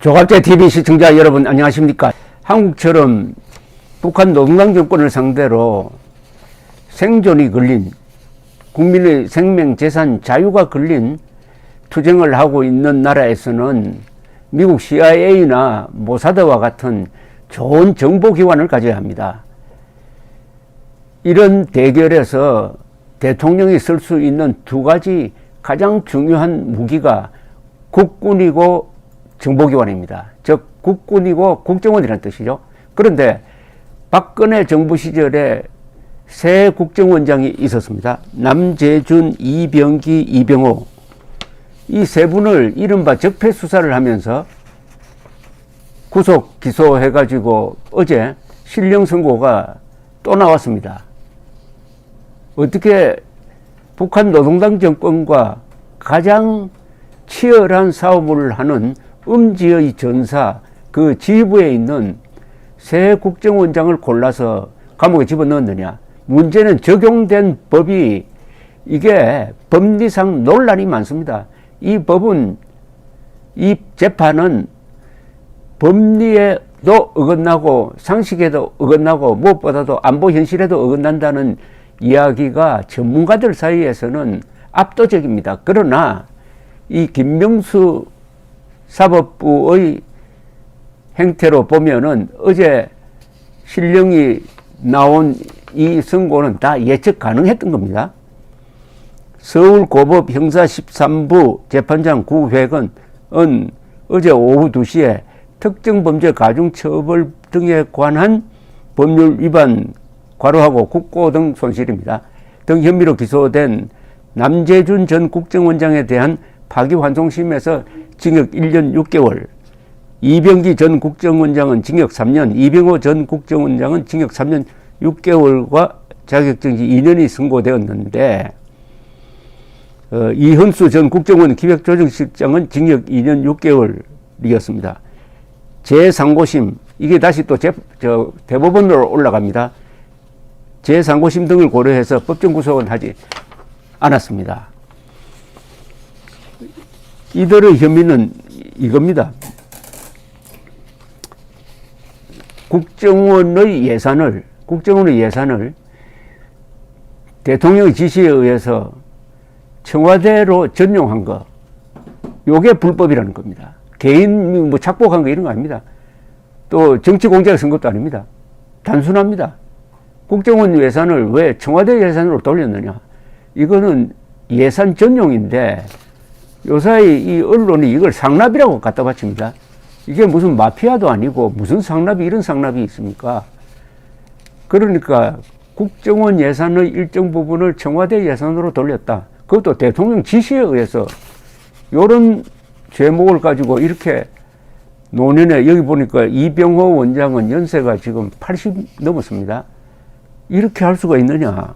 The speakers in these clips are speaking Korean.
조갑제 TV 시청자 여러분 안녕하십니까? 한국처럼 북한 노동당 정권을 상대로 생존이 걸린 국민의 생명, 재산, 자유가 걸린 투쟁을 하고 있는 나라에서는 미국 CIA나 모사드와 같은 좋은 정보기관을 가져야 합니다. 이런 대결에서 대통령이 쓸 수 있는 두 가지 가장 중요한 무기가 국군이고 정보기관입니다. 즉 국군이고 국정원이라는 뜻이죠. 그런데 박근혜 정부 시절에 새 국정원장이 있었습니다. 남재준, 이병기, 이병호, 이 세 분을 이른바 적폐 수사를 하면서 구속 기소해가지고 어제 실형 선고가 또 나왔습니다. 어떻게 북한 노동당 정권과 가장 치열한 싸움을 하는 음지의 전사 그 지휘부에 있는 새 국정원장을 골라서 감옥에 집어넣었느냐. 문제는 적용된 법이 이게 법리상 논란이 많습니다. 이 법은, 이 재판은 법리에도 어긋나고 상식에도 어긋나고 무엇보다도 안보 현실에도 어긋난다는 이야기가 전문가들 사이에서는 압도적입니다. 그러나 이 김명수 사법부의 행태로 보면은 어제 실형이 나온 이 선고는 다 예측 가능했던 겁니다. 서울고법 형사 13부 재판장 구회건은 어제 오후 2시에 특정범죄 가중처벌 등에 관한 법률 위반 과로하고 국고 등 손실입니다. 등 혐의로 기소된 남재준 전 국정원장에 대한 파기환송심에서 징역 1년 6개월, 이병기 전 국정원장은 징역 3년, 이병호 전 국정원장은 징역 3년 6개월과 자격정지 2년이 선고되었는데 이현수 전 국정원 기획조정실장은 징역 2년 6개월이었습니다. 제3고심, 이게 다시 또 대법원으로 올라갑니다. 제3고심 등을 고려해서 법정 구속은 하지 않았습니다. 이들의 혐의는 이겁니다. 국정원의 예산을 대통령의 지시에 의해서 청와대로 전용한 거, 요게 불법이라는 겁니다. 개인 뭐 착복한 거 이런 거 아닙니다. 또 정치 공작을 쓴 것도 아닙니다. 단순합니다. 국정원 예산을 왜 청와대 예산으로 돌렸느냐. 이거는 예산 전용인데 요사이 이 언론이 이걸 상납이라고 갖다 바칩니다. 이게 무슨 마피아도 아니고 무슨 상납이, 이런 상납이 있습니까? 그러니까 국정원 예산의 일정 부분을 청와대 예산으로 돌렸다. 그것도 대통령 지시에 의해서 이런 죄목을 가지고 이렇게 노년에, 여기 보니까 이병호 원장은 연세가 지금 80 넘었습니다. 이렇게 할 수가 있느냐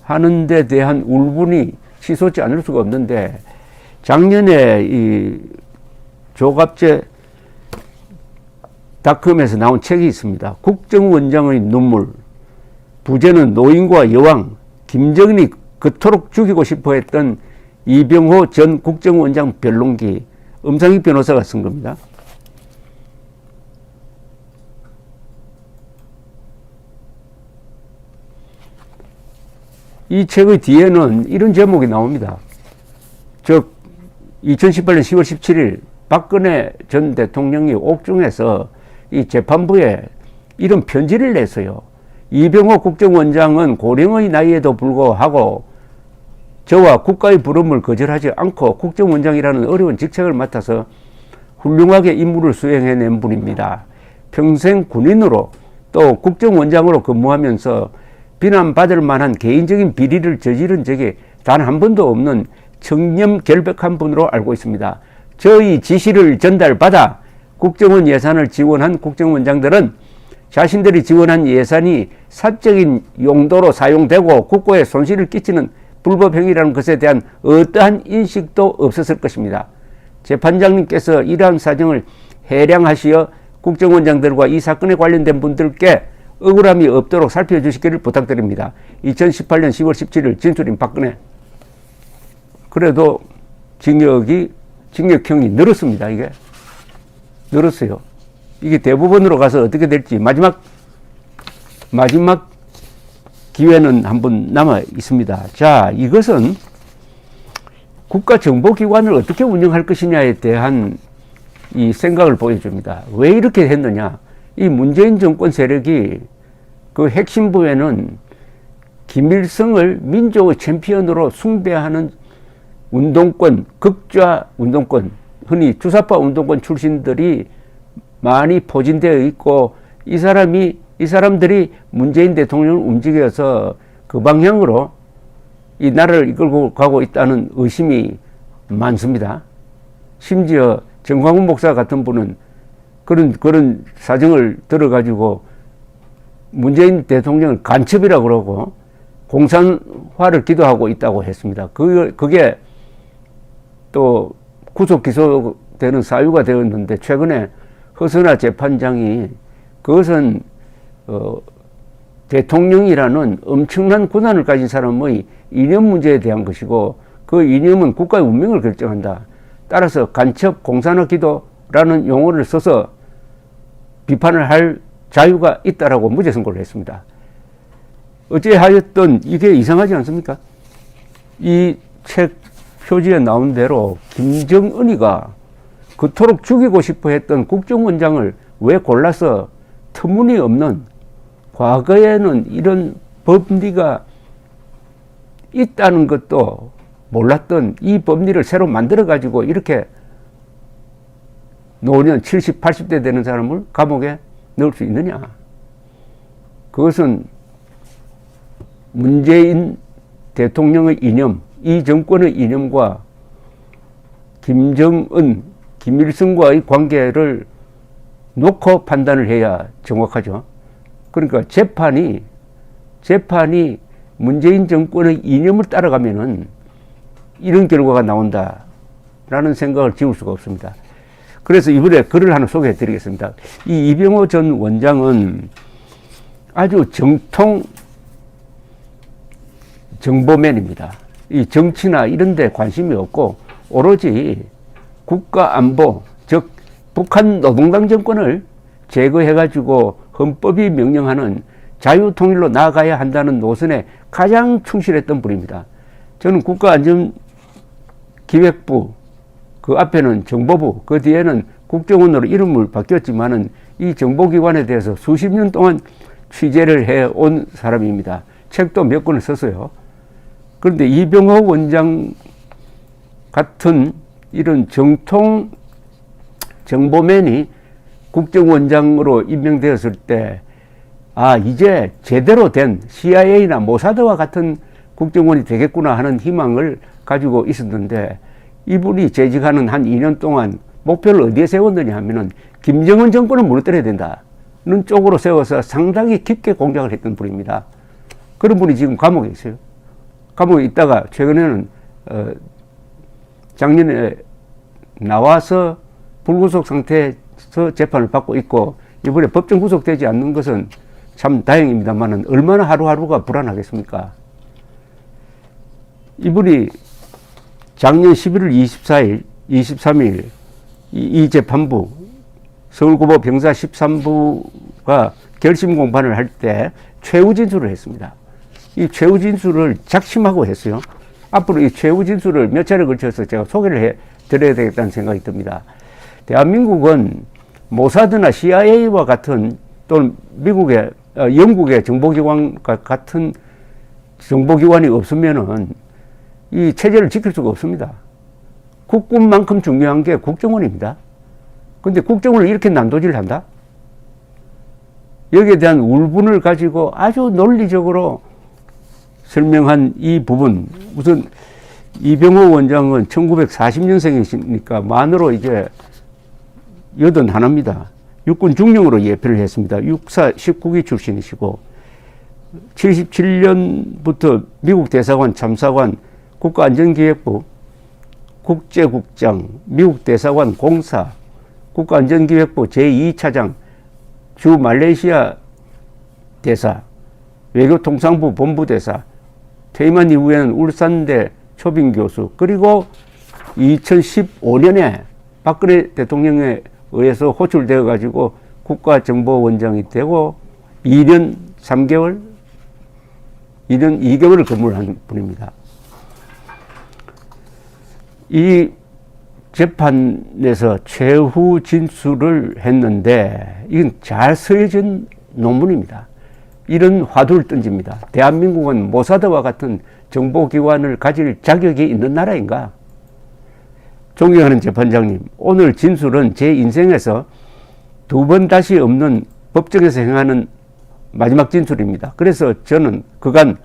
하는 데 대한 울분이 치솟지 않을 수가 없는데, 작년에 이 조갑제 닷컴에서 나온 책이 있습니다. 국정원장의 눈물, 부제는 노인과 여왕, 김정은이 그토록 죽이고 싶어 했던 이병호 전 국정원장 변론기, 엄상익 변호사가 쓴 겁니다. 이 책의 뒤에는 이런 제목이 나옵니다. 즉 2018년 10월 17일 박근혜 전 대통령이 옥중에서 이 재판부에 이런 편지를 냈어요. 이병호 국정원장은 고령의 나이에도 불구하고 저와 국가의 부름을 거절하지 않고 국정원장이라는 어려운 직책을 맡아서 훌륭하게 임무를 수행해낸 분입니다. 평생 군인으로 또 국정원장으로 근무하면서 비난받을 만한 개인적인 비리를 저지른 적이 단 한 번도 없는 청렴 결백한 분으로 알고 있습니다. 저희 지시를 전달받아 국정원 예산을 지원한 국정원장들은 자신들이 지원한 예산이 사적인 용도로 사용되고 국고에 손실을 끼치는 불법 행위라는 것에 대한 어떠한 인식도 없었을 것입니다. 재판장님께서 이러한 사정을 해량하시어 국정원장들과 이 사건에 관련된 분들께 억울함이 없도록 살펴주시기를 부탁드립니다. 2018년 10월 17일 진술인 박근혜. 그래도 징역형이 늘었습니다. 이게 늘었어요. 이게 대법원으로 가서 어떻게 될지 마지막 기회는 한번 남아 있습니다. 자, 이것은 국가정보기관을 어떻게 운영할 것이냐에 대한 이 생각을 보여줍니다. 왜 이렇게 했느냐? 이 문재인 정권 세력이 그 핵심부에는 김일성을 민족의 챔피언으로 숭배하는 운동권, 극좌 운동권, 흔히 주사파 운동권 출신들이 많이 포진되어 있고, 이 사람들이 문재인 대통령을 움직여서 그 방향으로 이 나라를 이끌고 가고 있다는 의심이 많습니다. 심지어 정광훈 목사 같은 분은 그런 사정을 들어가지고 문재인 대통령을 간첩이라고 그러고 공산화를 기도하고 있다고 했습니다. 그게 또 구속 기소되는 사유가 되었는데, 최근에 허선하 재판장이 그것은 대통령이라는 엄청난 권한을 가진 사람의 이념 문제에 대한 것이고, 그 이념은 국가의 운명을 결정한다. 따라서 간첩 공산화 기도라는 용어를 써서 비판을 할 자유가 있다라고 무죄 선고를 했습니다. 어찌하였든 이게 이상하지 않습니까? 이 책 표지에 나온 대로 김정은이가 그토록 죽이고 싶어 했던 국정원장을 왜 골라서 터무니없는, 과거에는 이런 법리가 있다는 것도 몰랐던 이 법리를 새로 만들어 가지고 이렇게 노년 70, 80대 되는 사람을 감옥에 넣을 수 있느냐? 그것은 문재인 대통령의 이념, 이 정권의 이념과 김정은, 김일성과의 관계를 놓고 판단을 해야 정확하죠. 그러니까 재판이 문재인 정권의 이념을 따라가면은 이런 결과가 나온다라는 생각을 지울 수가 없습니다. 그래서 이번에 글을 하나 소개해 드리겠습니다. 이 이병호 전 원장은 아주 정통 정보맨입니다. 이 정치나 이런 데 관심이 없고 오로지 국가 안보, 즉 북한 노동당 정권을 제거해 가지고 헌법이 명령하는 자유통일로 나아가야 한다는 노선에 가장 충실했던 분입니다. 저는 국가안전기획부, 그 앞에는 정보부, 그 뒤에는 국정원으로 이름을 바뀌었지만은 이 정보기관에 대해서 수십 년 동안 취재를 해온 사람입니다. 책도 몇 권을 썼어요. 그런데 이병호 원장 같은 이런 정통 정보맨이 국정원장으로 임명되었을 때, 아, 이제 제대로 된 CIA나 모사드와 같은 국정원이 되겠구나 하는 희망을 가지고 있었는데, 이분이 재직하는 한 2년 동안 목표를 어디에 세웠느냐 하면은 김정은 정권을 무너뜨려야 된다는 쪽으로 세워서 상당히 깊게 공작을 했던 분입니다. 그런 분이 지금 감옥에 있어요. 감옥에 있다가 최근에는 작년에 나와서 불구속 상태에서 재판을 받고 있고, 이번에 법정 구속되지 않는 것은 참 다행입니다만은 얼마나 하루하루가 불안하겠습니까? 이분이 작년 11월 24일, 23일 이 재판부, 서울고법 병사 13부가 결심 공판을 할 때 최후 진술을 했습니다. 이 최후 진술을 작심하고 했어요. 앞으로 이 최후 진술을 몇 차례 걸쳐서 제가 소개를 해 드려야 되겠다는 생각이 듭니다. 대한민국은 모사드나 CIA와 같은, 또는 영국의 정보기관과 같은 정보기관이 없으면은 이 체제를 지킬 수가 없습니다. 국군만큼 중요한 게 국정원입니다. 근데 국정원을 이렇게 난도질을 한다? 여기에 대한 울분을 가지고 아주 논리적으로 설명한 이 부분, 우선 이병호 원장은 1940년생이시니까 만으로 이제 81입니다. 육군 중령으로 예표를 했습니다. 육사 19기 출신이시고 77년부터 미국 대사관, 참사관, 국가안전기획부, 국제국장, 미국 대사관 공사, 국가안전기획부 제2차장, 주 말레이시아 대사, 외교통상부 본부대사, 퇴임한 이후에는 울산대 초빙교수, 그리고 2015년에 박근혜 대통령의 의해서 호출되어 가지고 국가정보원장이 되고 2년 3개월, 2년 2개월을 근무를 한 분입니다. 이 재판에서 최후 진술을 했는데 이건 잘 쓰여진 논문입니다. 이런 화두를 던집니다. 대한민국은 모사드와 같은 정보기관을 가질 자격이 있는 나라인가? 존경하는 재판장님, 오늘 진술은 제 인생에서 2번 다시 없는 법정에서 행하는 마지막 진술입니다. 그래서 저는 그간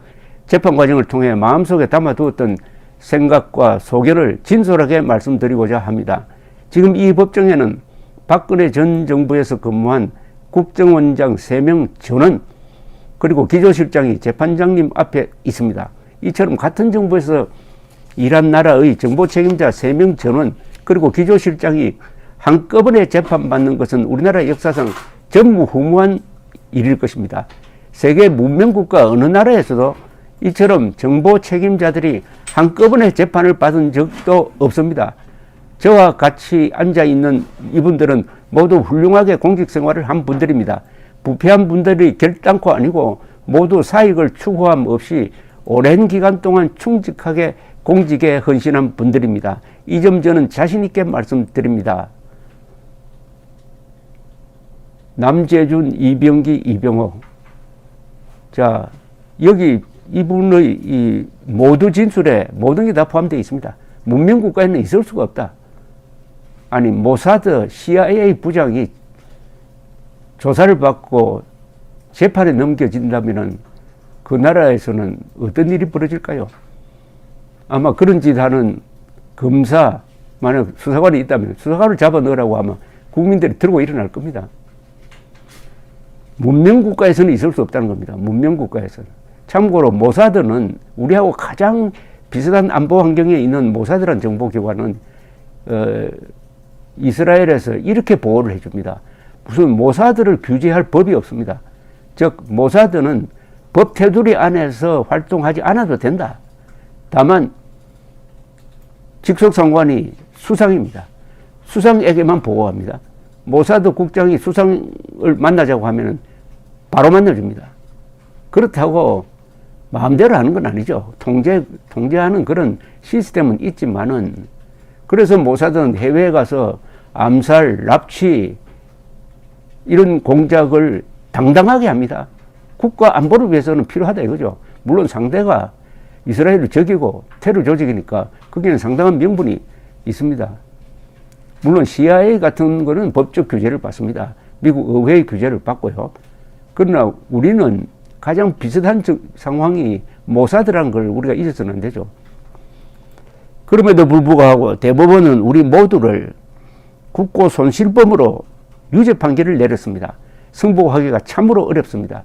재판 과정을 통해 마음속에 담아두었던 생각과 소견을 진솔하게 말씀드리고자 합니다. 지금 이 법정에는 박근혜 전 정부에서 근무한 국정원장 3명 전원 그리고 기조실장이 재판장님 앞에 있습니다. 이처럼 같은 정부에서 일한 나라의 정보 책임자 3명 전원 그리고 기조실장이 한꺼번에 재판받는 것은 우리나라 역사상 전무후무한 일일 것입니다. 세계 문명국가 어느 나라에서도 이처럼 정보 책임자들이 한꺼번에 재판을 받은 적도 없습니다. 저와 같이 앉아있는 이분들은 모두 훌륭하게 공직생활을 한 분들입니다. 부패한 분들이 결단코 아니고 모두 사익을 추구함 없이 오랜 기간 동안 충직하게 공직에 헌신한 분들입니다. 이 점 저는 자신있게 말씀드립니다. 남재준, 이병기, 이병호. 자, 여기 이분의 이 모두 진술에 모든 게 다 포함되어 있습니다. 문명국가에는 있을 수가 없다. 아니, 모사드, CIA 부장이 조사를 받고 재판에 넘겨진다면은 그 나라에서는 어떤 일이 벌어질까요? 아마 그런 짓 하는 검사, 만약 수사관이 있다면 수사관을 잡아 넣으라고 하면 국민들이 들고 일어날 겁니다. 문명국가에서는 있을 수 없다는 겁니다. 문명국가에서는. 참고로 모사드는 우리하고 가장 비슷한 안보 환경에 있는 모사드란 정보기관은 이스라엘에서 이렇게 보호를 해줍니다. 무슨 모사드를 규제할 법이 없습니다. 즉 모사드는 법 테두리 안에서 활동하지 않아도 된다. 다만 직속상관이 수상입니다. 수상에게만 보호합니다. 모사드 국장이 수상을 만나자고 하면 바로 만나줍니다. 그렇다고 마음대로 하는 건 아니죠. 통제하는 그런 시스템은 있지만은, 그래서 모사드는 해외에 가서 암살, 납치 이런 공작을 당당하게 합니다. 국가 안보를 위해서는 필요하다 이거죠. 물론 상대가 이스라엘을 적이고 테러 조직이니까 거기는 상당한 명분이 있습니다. 물론 CIA 같은 거는 법적 규제를 받습니다. 미국 의회의 규제를 받고요. 그러나 우리는 가장 비슷한 상황이 모사드라는 걸 우리가 잊어서는 안 되죠. 그럼에도 불구하고 대법원은 우리 모두를 국고 손실범으로 유죄 판결을 내렸습니다. 승복하기가 참으로 어렵습니다.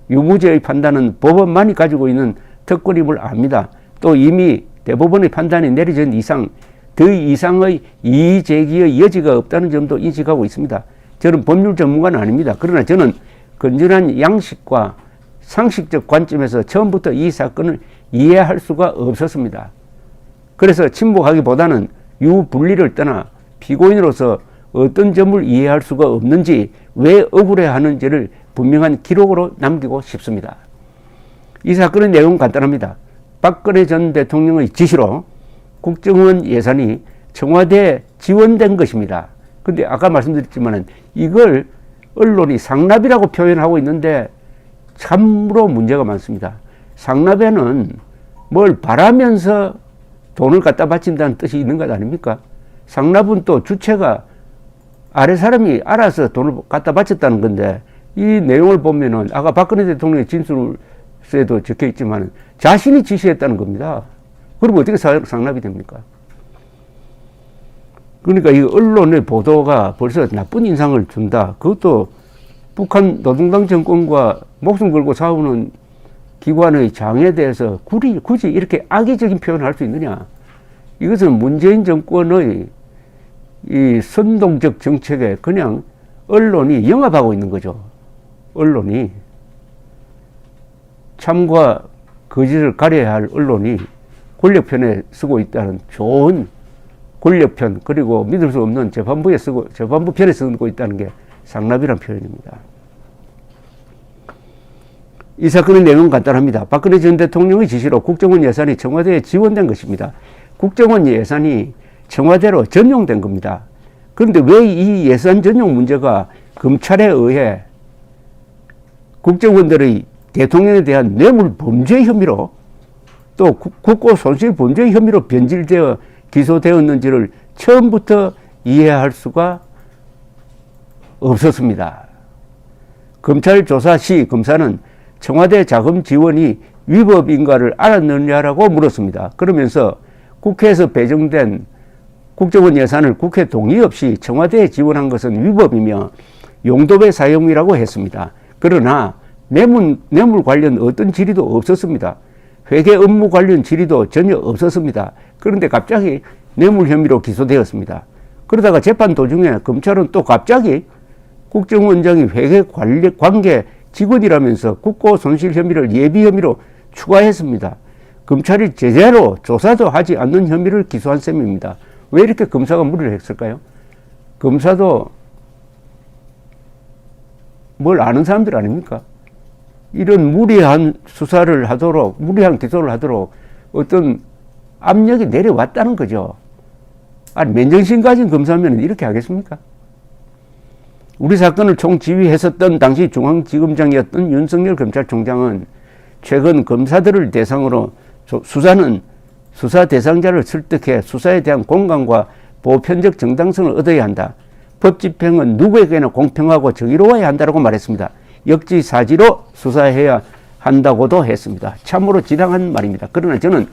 유무죄의 판단은 법원만이 가지고 있는 특권임을 압니다. 또 이미 대법원의 판단이 내려진 이상 더 이상의 이의 제기의 여지가 없다는 점도 인식하고 있습니다. 저는 법률 전문가는 아닙니다. 그러나 저는 건전한 양식과 상식적 관점에서 처음부터 이 사건을 이해할 수가 없었습니다. 그래서 침묵하기보다는 유불리를 떠나 피고인으로서 어떤 점을 이해할 수가 없는지, 왜 억울해하는지를 분명한 기록으로 남기고 싶습니다. 이 사건의 내용은 간단합니다. 박근혜 전 대통령의 지시로 국정원 예산이 청와대에 지원된 것입니다. 근데 아까 말씀드렸지만 이걸 언론이 상납이라고 표현하고 있는데 참으로 문제가 많습니다. 상납에는 뭘 바라면서 돈을 갖다 바친다는 뜻이 있는 것 아닙니까? 상납은 또 주체가 아래 사람이 알아서 돈을 갖다 바쳤다는 건데, 이 내용을 보면은 아까 박근혜 대통령의 진술서에도 적혀 있지만 자신이 지시했다는 겁니다. 그럼 어떻게 상납이 됩니까? 그러니까 이 언론의 보도가 벌써 나쁜 인상을 준다. 그것도 북한 노동당 정권과 목숨 걸고 싸우는 기관의 장에 대해서 굳이 이렇게 악의적인 표현을 할 수 있느냐. 이것은 문재인 정권의 이 선동적 정책에 그냥 언론이 영합하고 있는 거죠. 언론이. 참과 거짓을 가려야 할 언론이 권력편에 쓰고 있다는 좋은 권력편 그리고 믿을 수 없는 재판부 편에 쓰고 있다는 게 상납이란 표현입니다. 이 사건의 내용은 간단합니다. 박근혜 전 대통령의 지시로 국정원 예산이 청와대에 지원된 것입니다. 국정원 예산이 청와대로 전용된 겁니다. 그런데 왜 이 예산 전용 문제가 검찰에 의해 국정원들의 대통령에 대한 뇌물 범죄 혐의로 또 국고 손실 범죄 혐의로 변질되어 기소되었는지를 처음부터 이해할 수가 없었습니다. 검찰 조사 시 검사는 청와대 자금 지원이 위법인가를 알았느냐라고 물었습니다. 그러면서 국회에서 배정된 국정원 예산을 국회 동의 없이 청와대에 지원한 것은 위법이며 용도배 사용이라고 했습니다. 그러나 뇌물 관련 어떤 질의도 없었습니다. 회계 업무 관련 질의도 전혀 없었습니다. 그런데 갑자기 뇌물 혐의로 기소되었습니다. 그러다가 재판 도중에 검찰은 또 갑자기 국정원장이 회계 관계 직원이라면서 국고 손실 혐의를 예비 혐의로 추가했습니다. 검찰이 제대로 조사도 하지 않는 혐의를 기소한 셈입니다. 왜 이렇게 검사가 무리를 했을까요? 검사도 뭘 아는 사람들 아닙니까? 이런 무리한 수사를 하도록, 무리한 기소를 하도록 어떤 압력이 내려왔다는 거죠. 아니, 맨정신 가진 검사면 이렇게 하겠습니까? 우리 사건을 총지휘했었던 당시 중앙지검장이었던 윤석열 검찰총장은 최근 검사들을 대상으로 수사는 수사 대상자를 설득해 수사에 대한 공감과 보편적 정당성을 얻어야 한다. 법 집행은 누구에게나 공평하고 정의로워야 한다고 말했습니다. 역지사지로 수사해야 한다고도 했습니다. 참으로 지당한 말입니다. 그러나 저는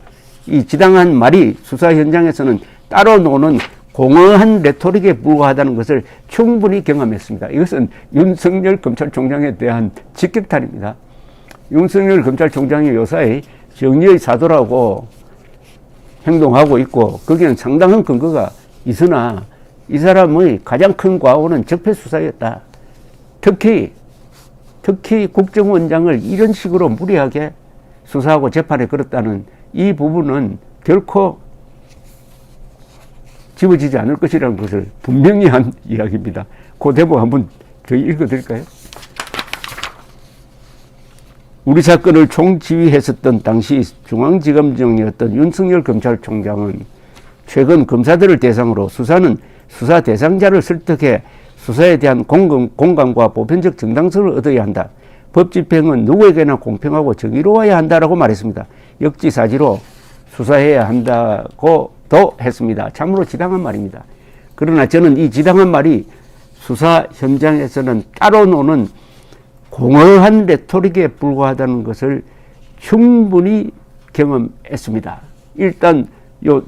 이 지당한 말이 수사 현장에서는 따로 노는 공허한 레토릭에 불과하다는 것을 충분히 경험했습니다. 이것은 윤석열 검찰총장에 대한 직격탄입니다. 윤석열 검찰총장이 요사이 정의의 사도라고 행동하고 있고 거기는 상당한 근거가 있으나 이 사람의 가장 큰 과오는 적폐수사였다. 특히 국정원장을 이런 식으로 무리하게 수사하고 재판에 걸었다는 이 부분은 결코 지워지지 않을 것이라는 것을 분명히 한 이야기입니다. 그 대목 한번 저희 읽어드릴까요? 우리 사건을 총지휘했었던 당시 중앙지검장이었던 윤석열 검찰총장은 최근 검사들을 대상으로 수사는 수사 대상자를 설득해 수사에 대한 공감과 보편적 정당성을 얻어야 한다. 법 집행은 누구에게나 공평하고 정의로워야 한다라고 말했습니다. 역지사지로 수사해야 한다고도 했습니다. 참으로 지당한 말입니다. 그러나 저는 이 지당한 말이 수사 현장에서는 따로 노는 공허한 레토릭에 불과하다는 것을 충분히 경험했습니다. 일단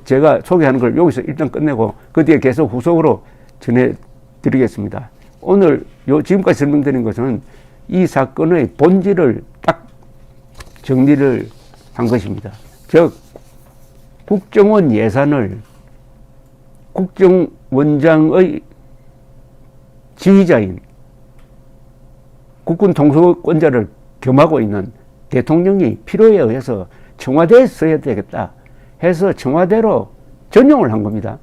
제가 소개하는 걸 여기서 일단 끝내고 그 뒤에 계속 후속으로 전해드리겠습니다. 오늘 지금까지 설명드린 것은 이 사건의 본질을 딱 정리를 한 것입니다. 즉 국정원 예산을 국정원장의 지휘자인 국군 통수권자를 겸하고 있는 대통령이 필요에 의해서 청와대에 써야 되겠다 해서 청와대로 전용을 한 겁니다.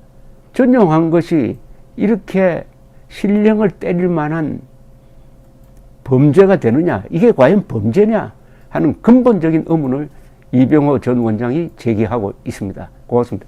전용한 것이 이렇게 신령을 때릴 만한 범죄가 되느냐, 이게 과연 범죄냐 하는 근본적인 의문을 이병호 전 원장이 제기하고 있습니다. 고맙습니다.